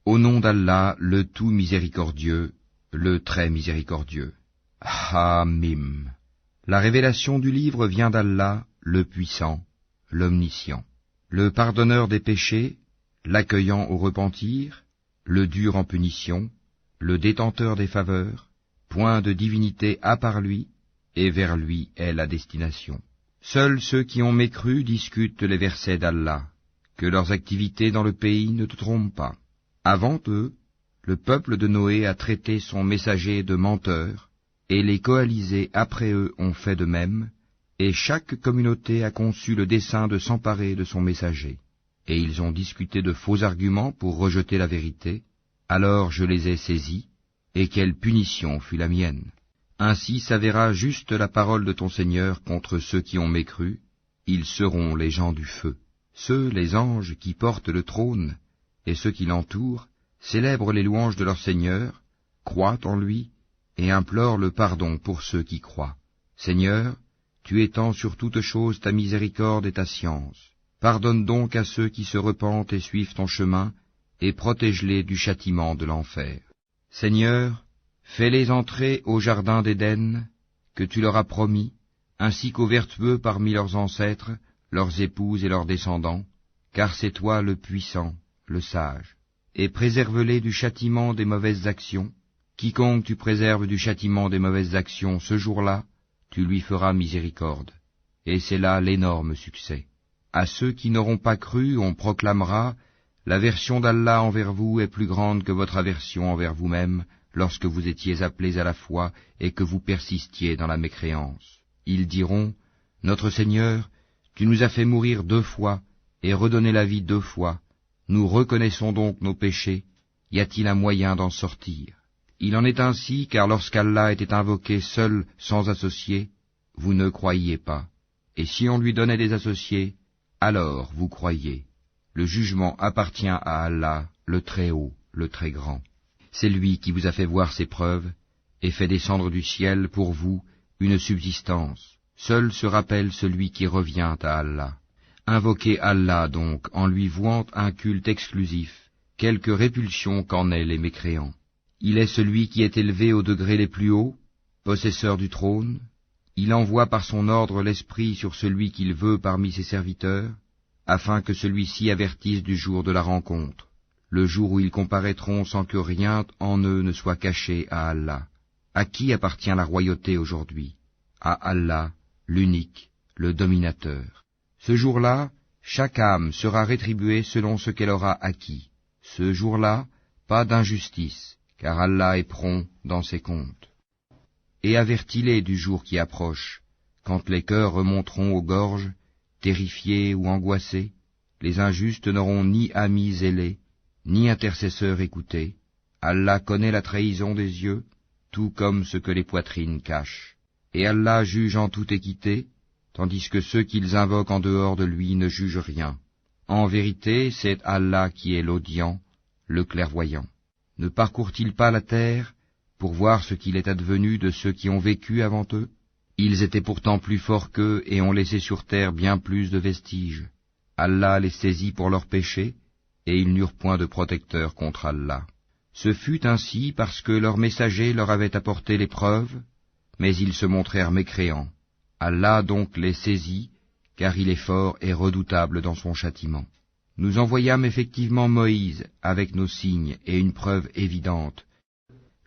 Au nom d'Allah, le tout miséricordieux, le très miséricordieux. Hamim. La révélation du livre vient d'Allah, le puissant, l'omniscient, le pardonneur des péchés, l'accueillant au repentir, le dur en punition, le détenteur des faveurs, point de divinité à part lui, et vers lui est la destination. Seuls ceux qui ont mécru discutent les versets d'Allah, que leurs activités dans le pays ne te trompent pas. Avant eux, le peuple de Noé a traité son messager de menteur, et les coalisés après eux ont fait de même, et chaque communauté a conçu le dessein de s'emparer de son messager. Et ils ont discuté de faux arguments pour rejeter la vérité, alors je les ai saisis, et quelle punition fut la mienne. Ainsi s'avéra juste la parole de ton Seigneur contre ceux qui ont mécru, ils seront les gens du feu. Ceux, les anges, qui portent le trône, et ceux qui l'entourent, célèbrent les louanges de leur Seigneur, croient en lui, et implorent le pardon pour ceux qui croient. Seigneur, tu étends sur toute chose ta miséricorde et ta science. Pardonne donc à ceux qui se repentent et suivent ton chemin, et protège-les du châtiment de l'enfer. Seigneur, fais-les entrer au jardin d'Éden, que tu leur as promis, ainsi qu'aux vertueux parmi leurs ancêtres, leurs épouses et leurs descendants, car c'est toi le puissant, le sage. Et préserve-les du châtiment des mauvaises actions. Quiconque tu préserves du châtiment des mauvaises actions ce jour-là, tu lui feras miséricorde. Et c'est là l'énorme succès. À ceux qui n'auront pas cru, on proclamera, l'aversion d'Allah envers vous est plus grande que votre aversion envers vous-même, lorsque vous étiez appelés à la foi et que vous persistiez dans la mécréance. Ils diront, notre Seigneur, tu nous as fait mourir 2 fois et redonner la vie 2 fois. Nous reconnaissons donc nos péchés. Y a-t-il un moyen d'en sortir? Il en est ainsi, car lorsqu'Allah était invoqué seul, sans associé, vous ne croyiez pas. Et si on lui donnait des associés, alors vous croyez. Le jugement appartient à Allah, le Très-Haut, le Très-Grand. C'est lui qui vous a fait voir ses preuves, et fait descendre du ciel pour vous une subsistance. Seul se rappelle celui qui revient à Allah. Invoquez Allah donc en lui vouant un culte exclusif, quelque répulsion qu'en aient les mécréants. Il est celui qui est élevé aux degrés les plus hauts, possesseur du trône. Il envoie par son ordre l'esprit sur celui qu'il veut parmi ses serviteurs, afin que celui-ci avertisse du jour de la rencontre, le jour où ils comparaîtront sans que rien en eux ne soit caché à Allah. À qui appartient la royauté aujourd'hui? À Allah, l'unique, le dominateur. Ce jour-là, chaque âme sera rétribuée selon ce qu'elle aura acquis. Ce jour-là, pas d'injustice, car Allah est prompt dans ses comptes. Et avertis-les du jour qui approche, quand les cœurs remonteront aux gorges, terrifiés ou angoissés, les injustes n'auront ni amis zélés, ni intercesseurs écoutés. Allah connaît la trahison des yeux, tout comme ce que les poitrines cachent. Et Allah juge en toute équité, tandis que ceux qu'ils invoquent en dehors de lui ne jugent rien. En vérité, c'est Allah qui est l'audient, le clairvoyant. Ne parcourt-il pas la terre pour voir ce qu'il est advenu de ceux qui ont vécu avant eux? Ils étaient pourtant plus forts qu'eux et ont laissé sur terre bien plus de vestiges. Allah les saisit pour leurs péchés, et ils n'eurent point de protecteur contre Allah. Ce fut ainsi parce que leurs messagers leur avaient apporté les preuves, mais ils se montrèrent mécréants. Allah donc les saisit, car il est fort et redoutable dans son châtiment. Nous envoyâmes effectivement Moïse avec nos signes et une preuve évidente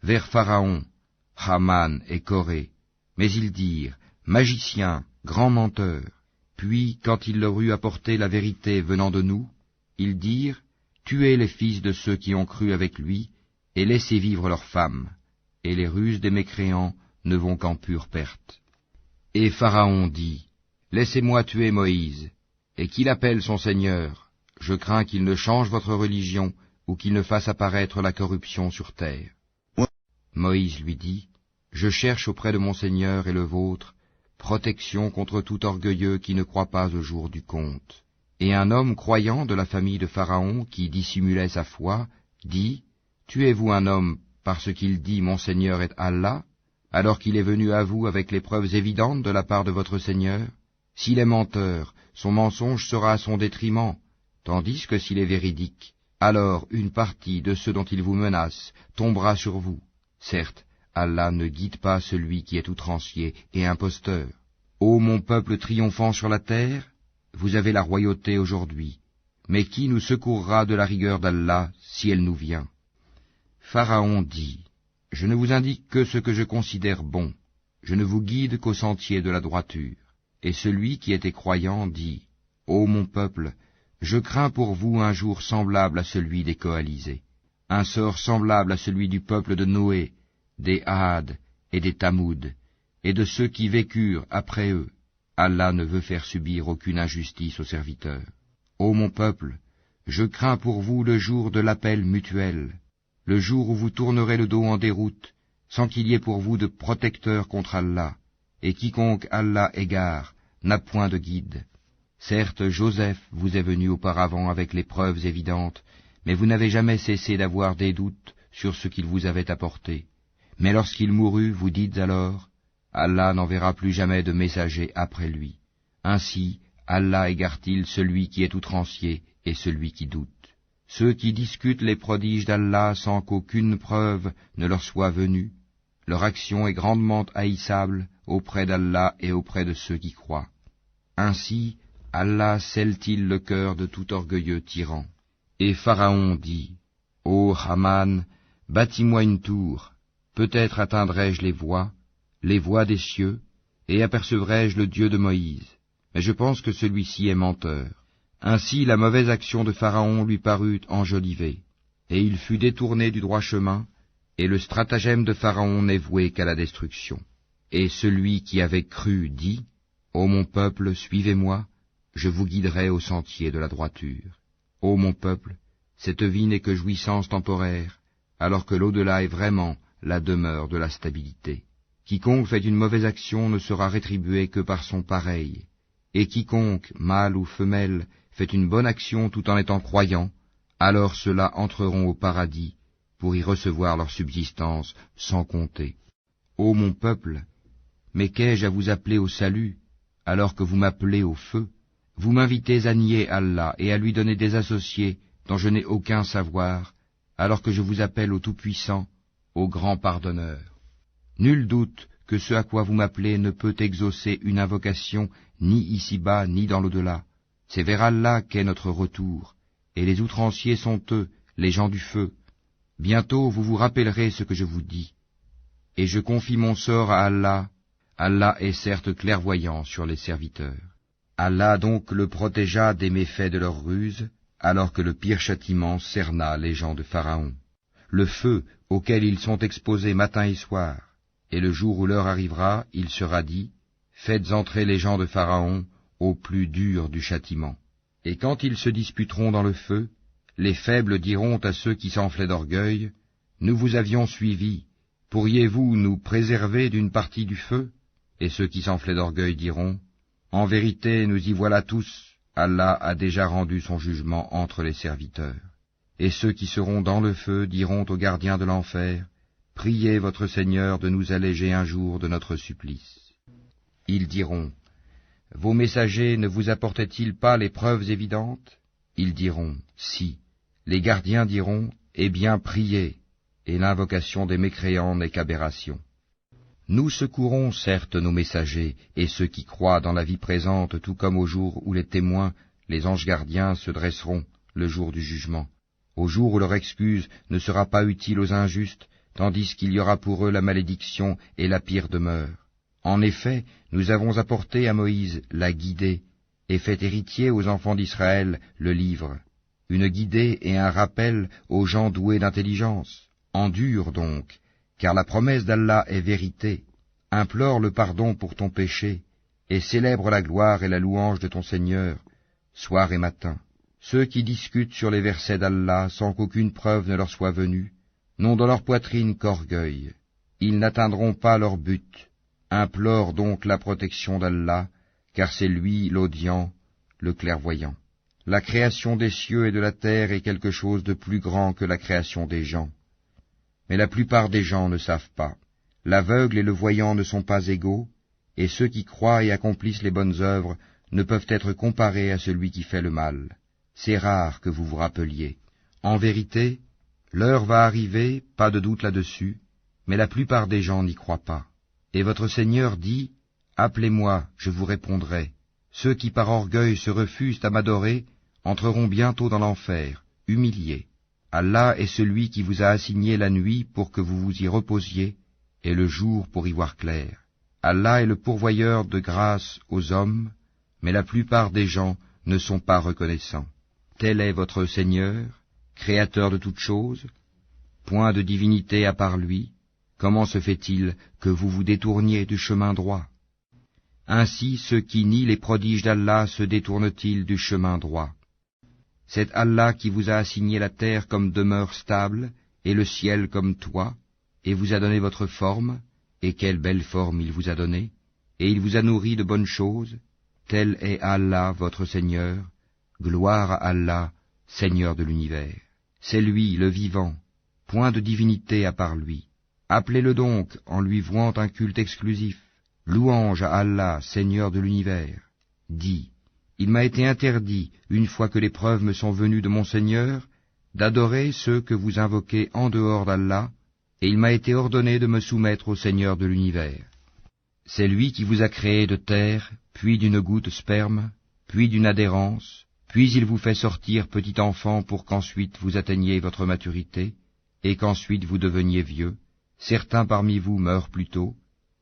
vers Pharaon, Haman et Corée, mais ils dirent, magicien, grand menteur. Puis, quand il leur eut apporté la vérité venant de nous, ils dirent, tuez les fils de ceux qui ont cru avec lui, et laissez vivre leurs femmes, et les ruses des mécréants ne vont qu'en pure perte. Et Pharaon dit, laissez-moi tuer Moïse, et qu'il appelle son Seigneur. Je crains qu'il ne change votre religion, ou qu'il ne fasse apparaître la corruption sur terre. Moïse lui dit, je cherche auprès de mon Seigneur et le vôtre, protection contre tout orgueilleux qui ne croit pas au jour du compte. Et un homme croyant de la famille de Pharaon, qui dissimulait sa foi, dit, tuez-vous un homme parce qu'il dit mon Seigneur est Allah, alors qu'il est venu à vous avec les preuves évidentes de la part de votre Seigneur? S'il est menteur, son mensonge sera à son détriment, tandis que s'il est véridique, alors une partie de ceux dont il vous menace tombera sur vous. Certes, Allah ne guide pas celui qui est outrancier et imposteur. Ô mon peuple triomphant sur la terre, vous avez la royauté aujourd'hui, mais qui nous secourra de la rigueur d'Allah si elle nous vient? Pharaon dit, je ne vous indique que ce que je considère bon, je ne vous guide qu'au sentier de la droiture. Et celui qui était croyant dit, ô mon peuple, je crains pour vous un jour semblable à celui des coalisés, un sort semblable à celui du peuple de Noé, des Had et des Tamoud, et de ceux qui vécurent après eux. Allah ne veut faire subir aucune injustice aux serviteurs. Ô mon peuple, je crains pour vous le jour de l'appel mutuel, le jour où vous tournerez le dos en déroute, sans qu'il y ait pour vous de protecteur contre Allah, et quiconque Allah égare n'a point de guide. Certes, Joseph vous est venu auparavant avec les preuves évidentes, mais vous n'avez jamais cessé d'avoir des doutes sur ce qu'il vous avait apporté. Mais lorsqu'il mourut, vous dites alors, Allah n'enverra plus jamais de messager après lui. Ainsi, Allah égare-t-il celui qui est outrancier et celui qui doute. Ceux qui discutent les prodiges d'Allah sans qu'aucune preuve ne leur soit venue, leur action est grandement haïssable auprès d'Allah et auprès de ceux qui croient. Ainsi, Allah scelle-t-il le cœur de tout orgueilleux tyran. Et Pharaon dit, ô Haman, bâtis-moi une tour, peut-être atteindrai-je les voies des cieux, et apercevrai-je le Dieu de Moïse. Mais je pense que celui-ci est menteur. Ainsi la mauvaise action de Pharaon lui parut enjolivée, et il fut détourné du droit chemin, et le stratagème de Pharaon n'est voué qu'à la destruction. Et celui qui avait cru dit, ô mon peuple, suivez-moi, je vous guiderai au sentier de la droiture. Ô mon peuple, cette vie n'est que jouissance temporaire, alors que l'au-delà est vraiment la demeure de la stabilité. Quiconque fait une mauvaise action ne sera rétribué que par son pareil, et quiconque, mâle ou femelle, fait une bonne action tout en étant croyant, alors ceux-là entreront au paradis pour y recevoir leur subsistance sans compter. Ô mon peuple, mais qu'ai-je à vous appeler au salut, alors que vous m'appelez au feu? Vous m'invitez à nier Allah et à lui donner des associés dont je n'ai aucun savoir, alors que je vous appelle au Tout-Puissant, au Grand Pardonneur. Nul doute que ce à quoi vous m'appelez ne peut exaucer une invocation ni ici-bas ni dans l'au-delà. C'est vers Allah qu'est notre retour, et les outranciers sont eux, les gens du feu. Bientôt vous vous rappellerez ce que je vous dis. Et je confie mon sort à Allah. Allah est certes clairvoyant sur les serviteurs. Allah donc le protégea des méfaits de leurs ruses, alors que le pire châtiment cerna les gens de Pharaon. Le feu auquel ils sont exposés matin et soir, et le jour où l'heure arrivera, il sera dit, faites entrer les gens de Pharaon au plus dur du châtiment. Et quand ils se disputeront dans le feu, les faibles diront à ceux qui s'enflaient d'orgueil, nous vous avions suivis, pourriez-vous nous préserver d'une partie du feu? Et ceux qui s'enflaient d'orgueil diront, en vérité, nous y voilà tous, Allah a déjà rendu son jugement entre les serviteurs. Et ceux qui seront dans le feu diront aux gardiens de l'enfer, priez votre Seigneur de nous alléger un jour de notre supplice. Ils diront, vos messagers ne vous apportaient-ils pas les preuves évidentes? Ils diront, si. Les gardiens diront, eh bien priez, et l'invocation des mécréants n'est qu'aberration. Nous secourons certes nos messagers et ceux qui croient dans la vie présente, tout comme au jour où les témoins, les anges gardiens, se dresseront, le jour du jugement, au jour où leur excuse ne sera pas utile aux injustes, tandis qu'il y aura pour eux la malédiction et la pire demeure. En effet, nous avons apporté à Moïse la guidée, et fait héritier aux enfants d'Israël le livre, une guidée et un rappel aux gens doués d'intelligence. Endure donc, car la promesse d'Allah est vérité. Implore le pardon pour ton péché, et célèbre la gloire et la louange de ton Seigneur, soir et matin. Ceux qui discutent sur les versets d'Allah sans qu'aucune preuve ne leur soit venue, n'ont dans leur poitrine qu'orgueil. Ils n'atteindront pas leur but. Implore donc la protection d'Allah, car c'est lui l'audient, le clairvoyant. La création des cieux et de la terre est quelque chose de plus grand que la création des gens. Mais la plupart des gens ne savent pas. L'aveugle et le voyant ne sont pas égaux, et ceux qui croient et accomplissent les bonnes œuvres ne peuvent être comparés à celui qui fait le mal. C'est rare que vous vous rappeliez. En vérité, l'heure va arriver, pas de doute là-dessus, mais la plupart des gens n'y croient pas. Et votre Seigneur dit, « Appelez-moi, je vous répondrai. » Ceux qui par orgueil se refusent à m'adorer entreront bientôt dans l'enfer, humiliés. Allah est celui qui vous a assigné la nuit pour que vous vous y reposiez, et le jour pour y voir clair. Allah est le pourvoyeur de grâce aux hommes, mais la plupart des gens ne sont pas reconnaissants. Tel est votre Seigneur, créateur de toutes choses, point de divinité à part lui. Comment se fait-il que vous vous détourniez du chemin droit? Ainsi ceux qui nient les prodiges d'Allah se détournent-ils du chemin droit? C'est Allah qui vous a assigné la terre comme demeure stable, et le ciel comme toit, et vous a donné votre forme, et quelle belle forme il vous a donnée, et il vous a nourri de bonnes choses. Tel est Allah votre Seigneur, gloire à Allah, Seigneur de l'univers. C'est lui, le vivant, point de divinité à part lui. Appelez-le donc en lui vouant un culte exclusif. Louange à Allah, Seigneur de l'univers. Dis, il m'a été interdit, une fois que les preuves me sont venues de mon Seigneur, d'adorer ceux que vous invoquez en dehors d'Allah, et il m'a été ordonné de me soumettre au Seigneur de l'univers. C'est lui qui vous a créé de terre, puis d'une goutte sperme, puis d'une adhérence, puis il vous fait sortir petit enfant pour qu'ensuite vous atteigniez votre maturité, et qu'ensuite vous deveniez vieux. Certains parmi vous meurent plus tôt,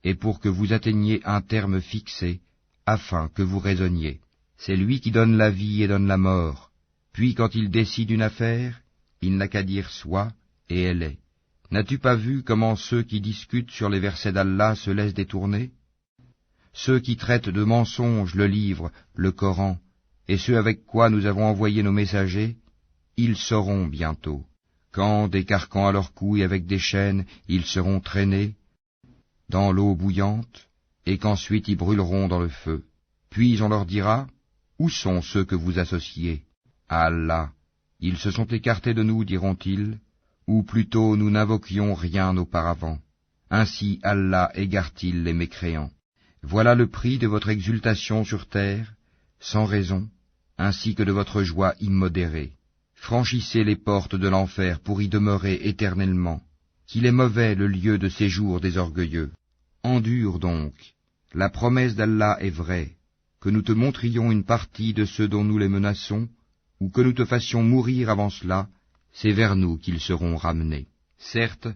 et pour que vous atteigniez un terme fixé, afin que vous raisonniez. C'est lui qui donne la vie et donne la mort, puis quand il décide une affaire, il n'a qu'à dire soit, et elle est. N'as-tu pas vu comment ceux qui discutent sur les versets d'Allah se laissent détourner? Ceux qui traitent de mensonges le livre, le Coran, et ceux avec quoi nous avons envoyé nos messagers, ils sauront bientôt, quand, des carcans à leur cou et avec des chaînes, ils seront traînés dans l'eau bouillante, et qu'ensuite ils brûleront dans le feu. Puis on leur dira, où sont ceux que vous associez? À Allah, ils se sont écartés de nous, diront-ils, ou plutôt nous n'invoquions rien auparavant. Ainsi Allah égare-t-il les mécréants. Voilà le prix de votre exultation sur terre, sans raison, ainsi que de votre joie immodérée. Franchissez les portes de l'enfer pour y demeurer éternellement. Qu'il est mauvais le lieu de séjour des orgueilleux. Endure donc, la promesse d'Allah est vraie, que nous te montrions une partie de ceux dont nous les menaçons, ou que nous te fassions mourir avant cela, c'est vers nous qu'ils seront ramenés. Certes,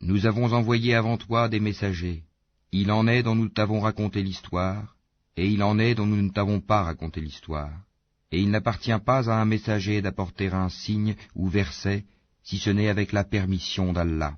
nous avons envoyé avant toi des messagers. Il en est dont nous t'avons raconté l'histoire, et il en est dont nous ne t'avons pas raconté l'histoire. Et il n'appartient pas à un messager d'apporter un signe ou verset, si ce n'est avec la permission d'Allah.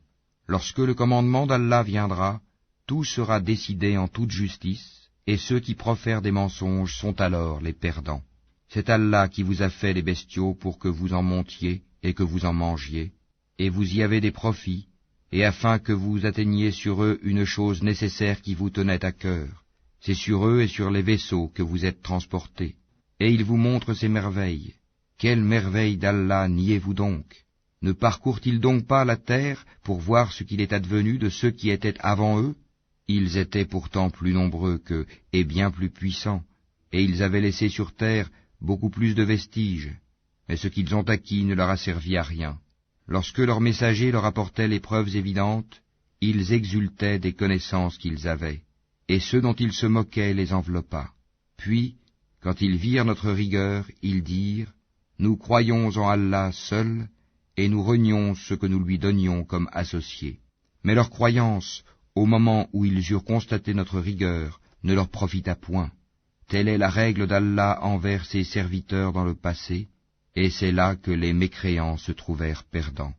Lorsque le commandement d'Allah viendra, tout sera décidé en toute justice, et ceux qui profèrent des mensonges sont alors les perdants. C'est Allah qui vous a fait les bestiaux pour que vous en montiez et que vous en mangiez, et vous y avez des profits, et afin que vous atteigniez sur eux une chose nécessaire qui vous tenait à cœur. C'est sur eux et sur les vaisseaux que vous êtes transportés. Et il vous montre ces merveilles. Quelles merveilles d'Allah niez-vous donc? Ne parcourent-ils donc pas la terre pour voir ce qu'il est advenu de ceux qui étaient avant eux? Ils étaient pourtant plus nombreux qu'eux et bien plus puissants, et ils avaient laissé sur terre beaucoup plus de vestiges. Mais ce qu'ils ont acquis ne leur a servi à rien. Lorsque leurs messagers leur apportaient les preuves évidentes, ils exultaient des connaissances qu'ils avaient, et ceux dont ils se moquaient les enveloppa. Puis, quand ils virent notre rigueur, ils dirent, « Nous croyons en Allah seul, et nous renions ce que nous lui donnions comme associés. » Mais leur croyance, au moment où ils eurent constaté notre rigueur, ne leur profita point. Telle est la règle d'Allah envers ses serviteurs dans le passé, et c'est là que les mécréants se trouvèrent perdants.